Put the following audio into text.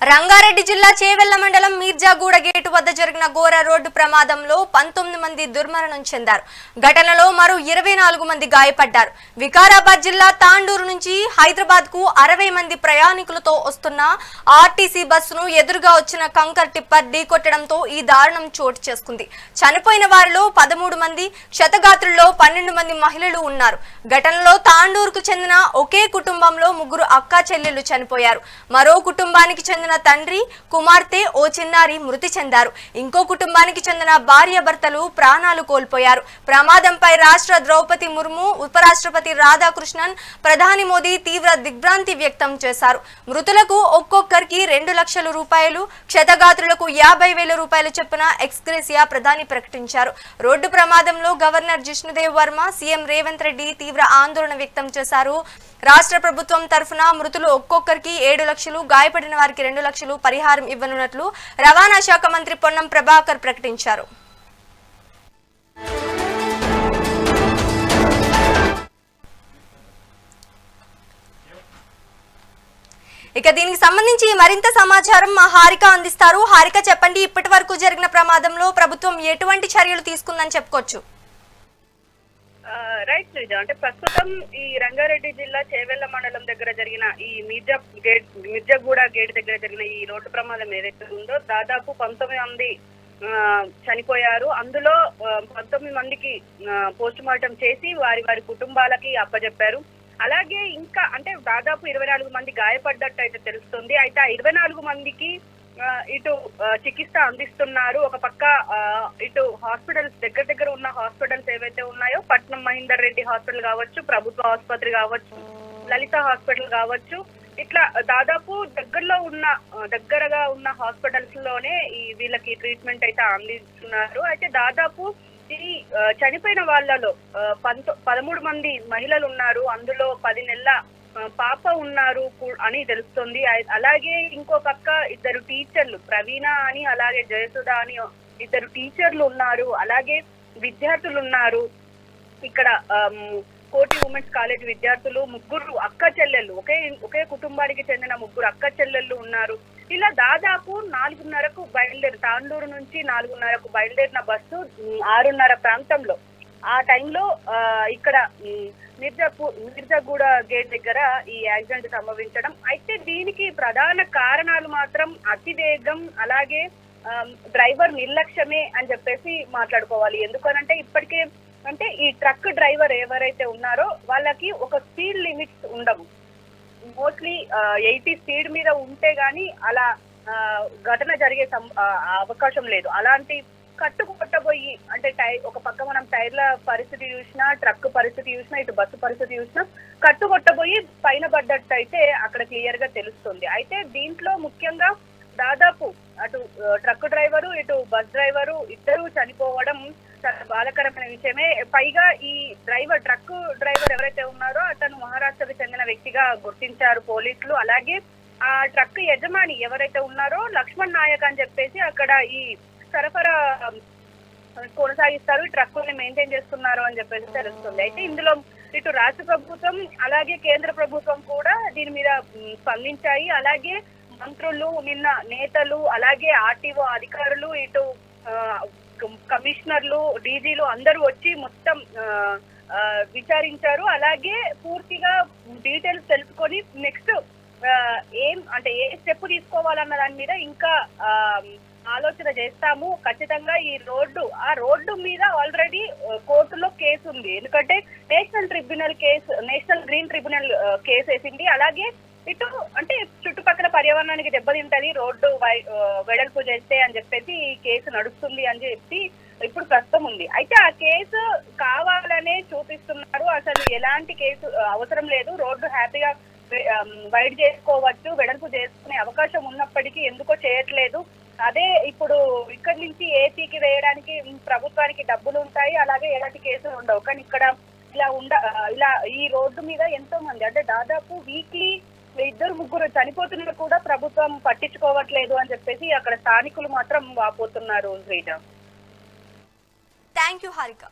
రంగారెడ్డి జిల్లా చేవెళ్ల మండలం మీర్జాగూడ గేటు వద్ద జరిగిన ఘోర రోడ్డు ప్రమాదంలో 19 మంది దుర్మరణం చెందారు. ఘటనలో మరో 24 మంది గాయపడ్డారు. వికారాబాద్ జిల్లా తాండూరు నుంచి హైదరాబాద్ కు 60 మంది ప్రయాణికులతో వస్తున్న ఆర్టీసీ బస్సును ఎదురుగా వచ్చిన కంకర్ టిప్పర్ ఢీకొట్టడంతో ఈ దారుణం చోటు చేసుకుంది. చనిపోయిన వారిలో 13 మంది, క్షతగాత్రుల్లో 12 మంది మహిళలు ఉన్నారు. ఘటనలో తాండూరుకు చెందిన ఒకే కుటుంబంలో 3 అక్కా చెల్లెళ్లు చనిపోయారు. మరో కుటుంబానికి చెందిన తండ్రి, కుమార్తె, ఓ చిన్నారి మృతి చెందారు. ఇంకో కుటుంబానికి చెందిన భార్యాభర్తలు ప్రాణాలు కోల్పోయారు. ప్రమాదంపై రాష్ట్ర ద్రౌపది ముర్ము, ఉపరాష్ట్రపతి రాధాకృష్ణన్, ప్రధాని మోదీ తీవ్ర దిగ్భ్రాంతి వ్యక్తం చేశారు. మృతులకు ఒక్కొక్కరికి 2 లక్షల రూపాయలు, క్షతగాత్రులకు 50,000 రూపాయలు చొప్పున ఎక్స్గ్రేసియా ప్రధాని ప్రకటించారు. రోడ్డు ప్రమాదంలో గవర్నర్ జిష్ణుదేవ్ వర్మ, సీఎం రేవంత్ రెడ్డి తీవ్ర ఆందోళన వ్యక్తం చేశారు. రాష్ట్ర ప్రభుత్వం తరఫున మృతులు ఒక్కొక్కరికి 7 లక్షలు, గాయపడిన వారికి 2 లక్షలు పరిహారం ఇవ్వనున్నట్లు రవాణా శాఖ మంత్రి పొన్నం ప్రభాకర్ ప్రకటించారు. ఇక దీనికి సంబంధించి మరింత సమాచారం మా హారిక అందిస్తారు. హారిక, చెప్పండి, ఇప్పటి వరకు జరిగిన ప్రమాదంలో ప్రభుత్వం ఎటువంటి చర్యలు తీసుకుందని చెప్పుకోవచ్చు? రైట్ శ్రీజ, అంటే ప్రస్తుతం ఈ రంగారెడ్డి జిల్లా చేవెళ్ల మండలం దగ్గర జరిగిన ఈ మిర్జాగూడ గేట్ దగ్గర జరిగిన ఈ రోడ్డు ప్రమాదం ఏదైతే ఉందో దాదాపు 19 మంది చనిపోయారు. అందులో 19 మందికి పోస్ట్ మార్టం చేసి వారి వారి కుటుంబాలకి అప్పచెప్పారు. అలాగే ఇంకా అంటే దాదాపు 24 మంది గాయపడ్డట్టు అయితే తెలుస్తుంది. అయితే ఆ 24 మందికి ఇటు చికిత్స అందిస్తున్నారు. ఒక పక్క ఇటు హాస్పిటల్స్ దగ్గర ఉన్న హాస్పిటల్స్ ఏవైతే ఉన్నాయో, పట్నం మహేందర్ రెడ్డి హాస్పిటల్ కావచ్చు, ప్రభుత్వ ఆసుపత్రి కావచ్చు, లలిత హాస్పిటల్ కావచ్చు, ఇట్లా దాదాపు దగ్గరగా ఉన్న హాస్పిటల్స్ లోనే ఈ వీళ్ళకి ట్రీట్మెంట్ అయితే అందిస్తున్నారు. అయితే దాదాపు ఈ చనిపోయిన వాళ్ళలో 13 మంది మహిళలు ఉన్నారు. అందులో 10 నెలల పాప ఉన్నారు అని తెలుస్తుంది. అలాగే ఇంకో పక్క 2 టీచర్లు, ప్రవీణ అని అలాగే జయసుధ అని 2 టీచర్లు ఉన్నారు. అలాగే విద్యార్థులు ఉన్నారు. ఇక్కడ కోటి ఉమెన్స్ కాలేజ్ విద్యార్థులు, 3 అక్క చెల్లెళ్ళు, ఒకే కుటుంబానికి చెందిన 3 అక్క చెల్లెళ్ళు ఉన్నారు. ఇలా దాదాపు 4:30కు తాండూరు నుంచి 4:30కు బయలుదేరిన బస్సు 6:30 ప్రాంతంలో ఆ టైంలో ఇక్కడ మిర్జాగూడ గేట్ దగ్గర ఈ యాక్సిడెంట్ సంభవించడం. అయితే దీనికి ప్రధాన కారణాలు మాత్రం అతివేగం, అలాగే డ్రైవర్ నిర్లక్ష్యమే అని చెప్పేసి మాట్లాడుకోవాలి. ఎందుకనంటే ఇప్పటికే అంటే ఈ ట్రక్ డ్రైవర్ ఎవరైతే ఉన్నారో వాళ్ళకి ఒక స్పీడ్ లిమిట్స్ ఉండవు. మోస్ట్లీ 80 స్పీడ్ మీద ఉంటే గానీ అలా ఘటన జరిగే అవకాశం లేదు. అలాంటి కట్టుకొట్టబోయి అంటే ఒక పక్క మనం టైర్ల పరిస్థితి చూసినా, ట్రక్ పరిస్థితి చూసినా, ఇటు బస్సు పరిస్థితి చూసినా కట్టుకొట్టబోయి పైన పడ్డట్టు అయితే అక్కడ క్లియర్ గా తెలుస్తుంది. అయితే దీంట్లో ముఖ్యంగా దాదాపు అటు ట్రక్ డ్రైవరు, ఇటు బస్ డ్రైవరు ఇద్దరు చనిపోవడం చాలా బాధాకరమైన విషయమే. పైగా ఈ ట్రక్ డ్రైవర్ ఎవరైతే ఉన్నారో అతను మహారాష్ట్రకు చెందిన వ్యక్తిగా గుర్తించారు పోలీసులు. అలాగే ఆ ట్రక్ యజమాని ఎవరైతే ఉన్నారో లక్ష్మణ్ నాయక్ అని చెప్పేసి అక్కడ ఈ సరఫరా కొనసాగిస్తారు, ట్రక్కుల్ని మెయింటైన్ చేస్తున్నారు అని చెప్పేసి తెలుస్తుంది. అయితే ఇందులో ఇటు రాష్ట్ర ప్రభుత్వం అలాగే కేంద్ర ప్రభుత్వం కూడా దీని మీద స్పందించాయి. అలాగే మంత్రులు, నిన్న నేతలు, అలాగే ఆర్టీఓ అధికారులు, ఇటు కమిషనర్లు, డీజీలు అందరూ వచ్చి మొత్తం విచారించారు. అలాగే పూర్తిగా డీటెయిల్స్ తెలుసుకొని నెక్స్ట్ ఏ స్టెప్ తీసుకోవాలన్న దాని మీద ఇంకా ఆలోచన చేస్తాము. ఖచ్చితంగా ఆ రోడ్డు మీద ఆల్రెడీ కోర్టులో కేసు ఉంది. ఎందుకంటే నేషనల్ గ్రీన్ ట్రిబ్యునల్ కేసు వేసింది. అలాగే ఇటు అంటే చుట్టుపక్కల పర్యావరణానికి దెబ్బతింటది రోడ్డు వెడల్పు చేస్తే అని చెప్పేసి ఈ కేసు నడుస్తుంది అని చెప్పి ఇప్పుడు ప్రస్తుతం ఉంది. అయితే ఆ కేసు కావాలనే చూపిస్తున్నారు. అసలు ఎలాంటి కేసు అవసరం లేదు, రోడ్డు హ్యాపీగా వైడ్ చేసుకోవచ్చు, వెడల్పు చేసుకునే అవకాశం ఉన్నప్పటికీ ఎందుకో చేయట్లేదు. అదే ఇప్పుడు ఇక్కడి నుంచి ఏసీకి వేయడానికి ప్రభుత్వానికి డబ్బులు ఉంటాయి, అలాగే ఎలాంటి కేసులు ఉండవు. కానీ ఇక్కడ ఇలా ఈ రోడ్డు మీద ఎంతో మంది అంటే దాదాపు వీక్లీ 2-3 చనిపోతున్నా కూడా ప్రభుత్వం పట్టించుకోవట్లేదు అని చెప్పేసి అక్కడ స్థానికులు మాత్రం వాపోతున్నారు. Thank you Harika.